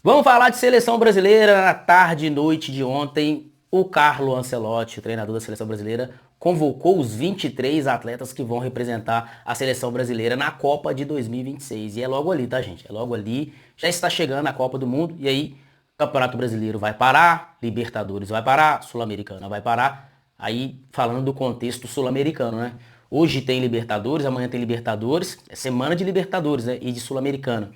Vamos falar de seleção brasileira. Na tarde e noite de ontem, o Carlo Ancelotti, o treinador da seleção brasileira, convocou os 23 atletas que vão representar a seleção brasileira na Copa de 2026. E é logo ali, tá, gente? É logo ali. Já está chegando a Copa do Mundo e aí o Campeonato Brasileiro vai parar, Libertadores vai parar, Sul-Americana vai parar. Aí falando do contexto sul-americano, né? Hoje tem Libertadores, amanhã tem Libertadores, é semana de Libertadores, né? E de Sul-Americana.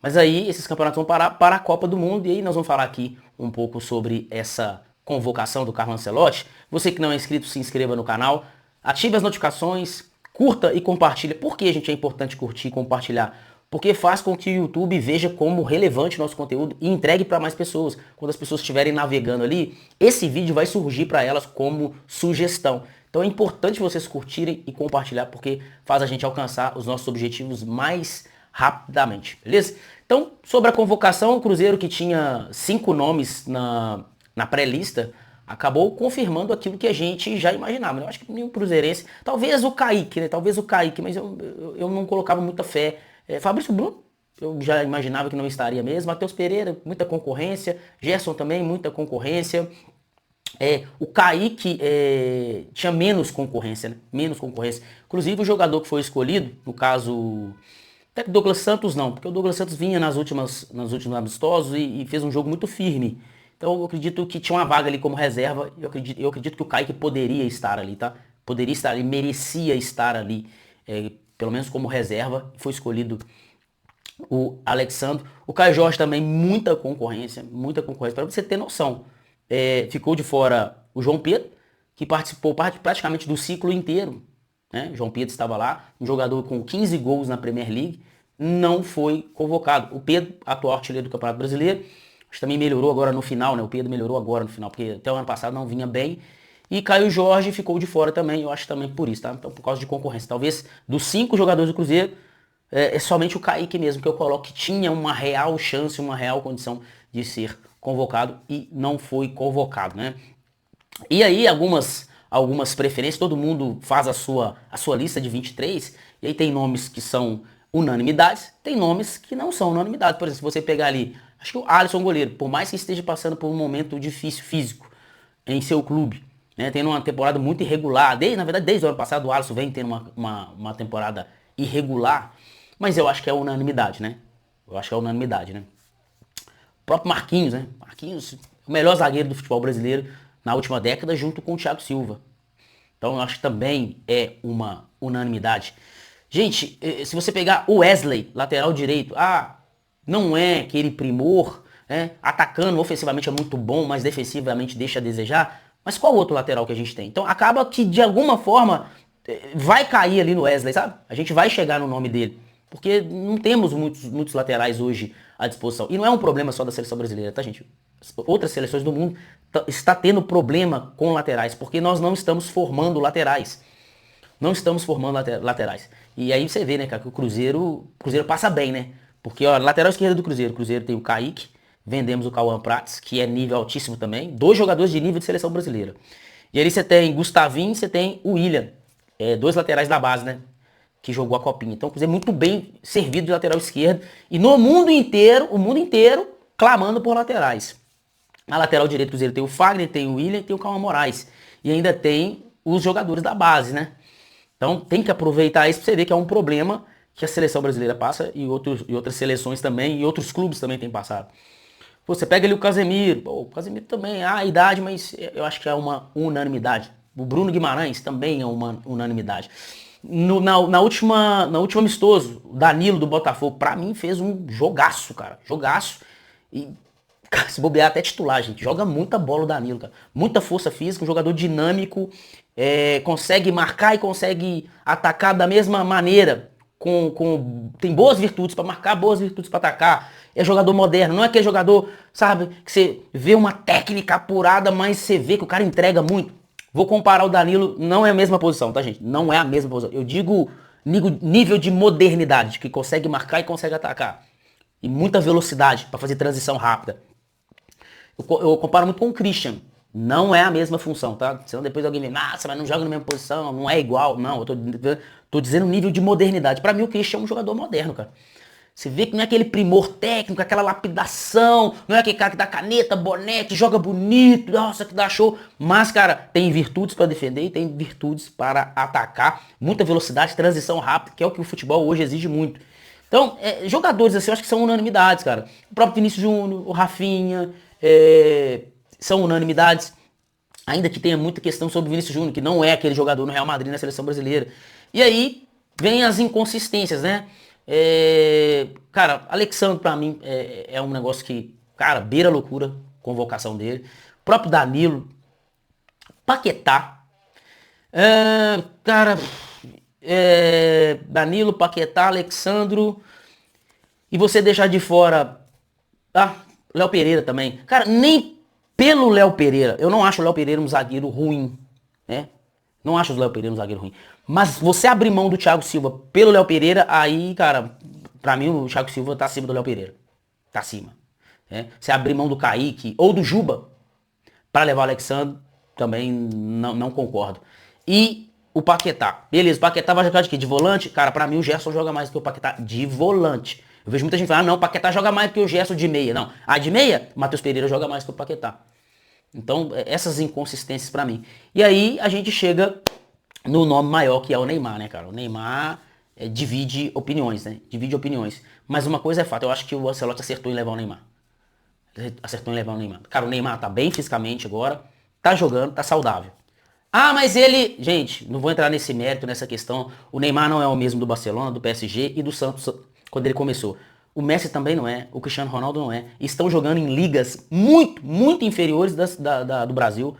Mas aí esses campeonatos vão parar para a Copa do Mundo e aí nós vamos falar aqui um pouco sobre essa convocação do Carlo Ancelotti. Você que não é inscrito, se inscreva no canal, ative as notificações, curta e compartilha. Por que, gente, é importante curtir e compartilhar? Porque faz com que o YouTube veja como relevante o nosso conteúdo e entregue para mais pessoas. Quando as pessoas estiverem navegando ali, esse vídeo vai surgir para elas como sugestão. Então é importante vocês curtirem e compartilhar porque faz a gente alcançar os nossos objetivos mais rapidamente, beleza? Então, sobre a convocação, o Cruzeiro que tinha 5 nomes na pré-lista, acabou confirmando aquilo que a gente já imaginava. Eu acho que nenhum cruzeirense, talvez o Kaique, né? Talvez o Kaique, mas eu não colocava muita fé. Fabrício Bruno, eu já imaginava que não estaria mesmo. Matheus Pereira, muita concorrência. Gerson também, muita concorrência. O Kaique tinha menos concorrência, né? Menos concorrência. Inclusive o jogador que foi escolhido, no caso, até que o Douglas Santos não, porque o Douglas Santos vinha nos últimos amistosos e fez um jogo muito firme. Então eu acredito que tinha uma vaga ali como reserva. Eu acredito que o Kaique poderia estar ali, tá? Poderia estar ali, merecia estar ali, pelo menos como reserva. Foi escolhido o Alexandre. O Caio Jorge também, muita concorrência, muita concorrência. Para você ter noção, ficou de fora o João Pedro, que participou praticamente do ciclo inteiro, né? João Pedro estava lá, um jogador com 15 gols na Premier League, não foi convocado. O Pedro, atual artilheiro do Campeonato Brasileiro, acho que também melhorou agora no final, né? O Pedro melhorou agora no final, porque até o ano passado não vinha bem. E Caio Jorge ficou de fora também, eu acho também por isso, tá? Então por causa de concorrência. Talvez dos 5 jogadores do Cruzeiro, é somente o Kaique mesmo que eu coloco que tinha uma real chance, uma real condição de ser convocado e não foi convocado, né? E aí algumas preferências, todo mundo faz a sua lista de 23, e aí tem nomes que são unanimidades, tem nomes que não são unanimidades. Por exemplo, se você pegar ali, acho que o Alisson goleiro, por mais que esteja passando por um momento difícil físico em seu clube, né, tendo uma temporada muito irregular, na verdade desde o ano passado o Alisson vem tendo uma temporada irregular, mas eu acho que é unanimidade, né? Eu acho que é unanimidade, né? O próprio Marquinhos, né? Marquinhos, o melhor zagueiro do futebol brasileiro na última década, junto com o Thiago Silva. Então eu acho que também é uma unanimidade. Gente, se você pegar o Wesley, lateral direito, não é aquele primor, né? Atacando ofensivamente é muito bom, mas defensivamente deixa a desejar. Mas qual outro lateral que a gente tem? Então acaba que de alguma forma vai cair ali no Wesley, sabe? A gente vai chegar no nome dele. Porque não temos muitos laterais hoje à disposição. E não é um problema só da seleção brasileira, tá, gente? Outras seleções do mundo está tendo problema com laterais, porque nós não estamos formando laterais. Não estamos formando laterais. E aí você vê, né, cara, que o Cruzeiro passa bem, né? Porque, ó, lateral esquerda do Cruzeiro. O Cruzeiro tem o Kaique, vendemos o Cauã Prats, que é nível altíssimo também. 2 jogadores de nível de seleção brasileira. E ali você tem Gustavinho, você tem o William. 2 laterais da base, né? Que jogou a copinha. Então, o Cruzeiro é muito bem servido de lateral esquerdo. E no mundo inteiro, o mundo inteiro, clamando por laterais. Na lateral direito do Cruzeiro tem o Fagner, tem o William e tem o Calma Moraes. E ainda tem os jogadores da base, né? Então tem que aproveitar isso pra você ver que é um problema que a seleção brasileira passa e outras seleções também, e outros clubes também têm passado. Você pega ali o Casemiro, o Casemiro também, a idade, mas eu acho que é uma unanimidade. O Bruno Guimarães também é uma unanimidade. Na última amistoso, o Danilo do Botafogo, pra mim fez um jogaço, cara. Jogaço. E cara, se bobear até titular, gente. Joga muita bola o Danilo, cara. Muita força física, um jogador dinâmico, consegue marcar e consegue atacar da mesma maneira. Tem boas virtudes pra marcar, boas virtudes pra atacar. É jogador moderno, não é aquele jogador, sabe, que você vê uma técnica apurada, mas você vê que o cara entrega muito. Vou comparar o Danilo, não é a mesma posição, tá, gente? Não é a mesma posição. Eu digo nível de modernidade, que consegue marcar e consegue atacar. E muita velocidade pra fazer transição rápida. Eu comparo muito com o Christian. Não é a mesma função, tá? Senão depois alguém me nossa, mas não joga na mesma posição, não é igual. Não, eu tô dizendo nível de modernidade. Pra mim o Christian é um jogador moderno, cara. Você vê que não é aquele primor técnico, aquela lapidação, não é aquele cara que dá caneta, boné, que joga bonito, nossa, que dá show. Mas, cara, tem virtudes para defender e tem virtudes para atacar. Muita velocidade, transição rápida, que é o que o futebol hoje exige muito. Então, jogadores assim, eu acho que são unanimidades, cara. O próprio Vinícius Júnior, o Rafinha, são unanimidades. Ainda que tenha muita questão sobre o Vinícius Júnior, que não é aquele jogador no Real Madrid, na seleção brasileira. E aí, vem as inconsistências, né? Cara, Alexandre pra mim é um negócio que, cara, beira a loucura, convocação dele. O próprio Danilo, Paquetá, cara, Danilo, Paquetá, Alexandro, e você deixar de fora, Léo Pereira também. Cara, nem pelo Léo Pereira, eu não acho o Léo Pereira um zagueiro ruim, né? Não acho o Léo Pereira um zagueiro ruim. Mas você abrir mão do Thiago Silva pelo Léo Pereira, aí, cara, pra mim o Thiago Silva tá acima do Léo Pereira. Tá acima. Você abrir mão do Kaique ou do Juba pra levar o Alexandre, também não concordo. E o Paquetá. Beleza, o Paquetá vai jogar de quê? De volante? Cara, pra mim o Gerson joga mais que o Paquetá de volante. Eu vejo muita gente falando, não, o Paquetá joga mais que o Gerson de meia. Não, de meia, o Matheus Pereira joga mais que o Paquetá. Então, essas inconsistências pra mim. E aí, a gente chega no nome maior, que é o Neymar, né, cara? O Neymar divide opiniões, né? Divide opiniões. Mas uma coisa é fato, eu acho que o Ancelotti acertou em levar o Neymar. Acertou em levar o Neymar. Cara, o Neymar tá bem fisicamente agora, tá jogando, tá saudável. Mas ele... Gente, não vou entrar nesse mérito, nessa questão. O Neymar não é o mesmo do Barcelona, do PSG e do Santos quando ele começou. O Messi também não é, o Cristiano Ronaldo não é. Estão jogando em ligas muito, muito inferiores do Brasil.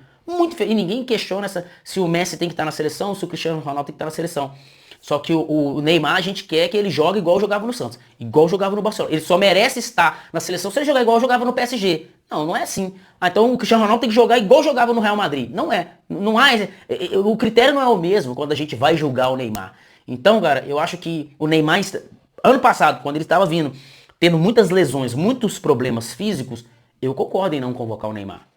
E ninguém questiona se o Messi tem que estar na seleção, se o Cristiano Ronaldo tem que estar na seleção. Só que o Neymar, a gente quer que ele jogue igual jogava no Santos, igual jogava no Barcelona. Ele só merece estar na seleção se ele jogar igual jogava no PSG. Não é assim. Então o Cristiano Ronaldo tem que jogar igual jogava no Real Madrid. Não é. Não há. O critério não é o mesmo quando a gente vai julgar o Neymar. Então, cara, eu acho que o Neymar, ano passado, quando ele estava vindo, tendo muitas lesões, muitos problemas físicos, eu concordo em não convocar o Neymar.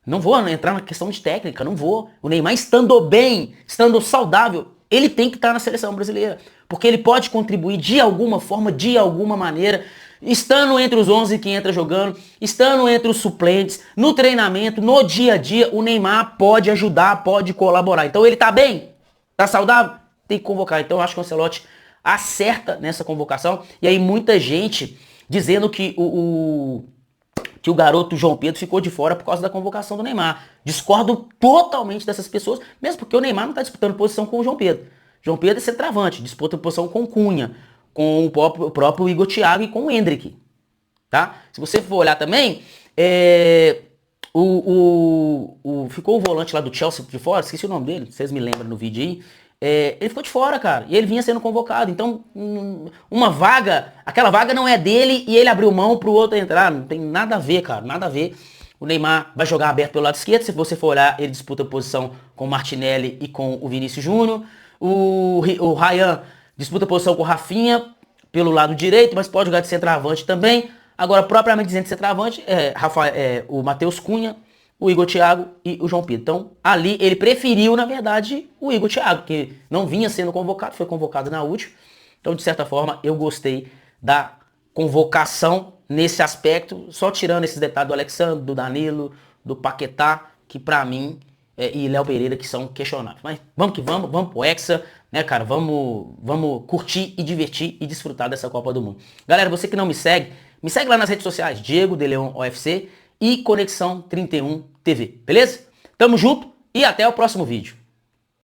Não vou entrar na questão de técnica, não vou. O Neymar estando bem, estando saudável, ele tem que estar na seleção brasileira. Porque ele pode contribuir de alguma forma, de alguma maneira, estando entre os 11 que entra jogando, estando entre os suplentes, no treinamento, no dia a dia, o Neymar pode ajudar, pode colaborar. Então ele tá bem, tá saudável, tem que convocar. Então eu acho que o Ancelotti acerta nessa convocação. E aí muita gente dizendo que que o garoto João Pedro ficou de fora por causa da convocação do Neymar. Discordo totalmente dessas pessoas, mesmo porque o Neymar não está disputando posição com o João Pedro. João Pedro é centroavante, disputa posição com o Cunha, com o próprio Igor Thiago e com o Endrick. Tá? Se você for olhar também, ficou o volante lá do Chelsea de fora, esqueci o nome dele, vocês me lembram no vídeo aí. Ele ficou de fora, cara. E ele vinha sendo convocado. Então, uma vaga, aquela vaga não é dele e ele abriu mão pro outro entrar. Não tem nada a ver, cara. Nada a ver. O Neymar vai jogar aberto pelo lado esquerdo. Se você for olhar, ele disputa posição com o Martinelli e com o Vinícius Júnior. O Ryan disputa posição com o Rafinha pelo lado direito, mas pode jogar de centroavante também. Agora, propriamente dizendo de centroavante, o Matheus Cunha, o Igor Thiago e o João Pedro. Então, ali ele preferiu, na verdade, o Igor Thiago, que não vinha sendo convocado, foi convocado na última. Então, de certa forma, eu gostei da convocação nesse aspecto, só tirando esses detalhes do Alexandre, do Danilo, do Paquetá, que pra mim, e Léo Pereira, que são questionáveis. Mas vamos que vamos pro Hexa, né, cara? Vamos curtir e divertir e desfrutar dessa Copa do Mundo. Galera, você que não me segue lá nas redes sociais, Diego de Leon OFC, e Conexão 31 TV, beleza? Tamo junto e até o próximo vídeo.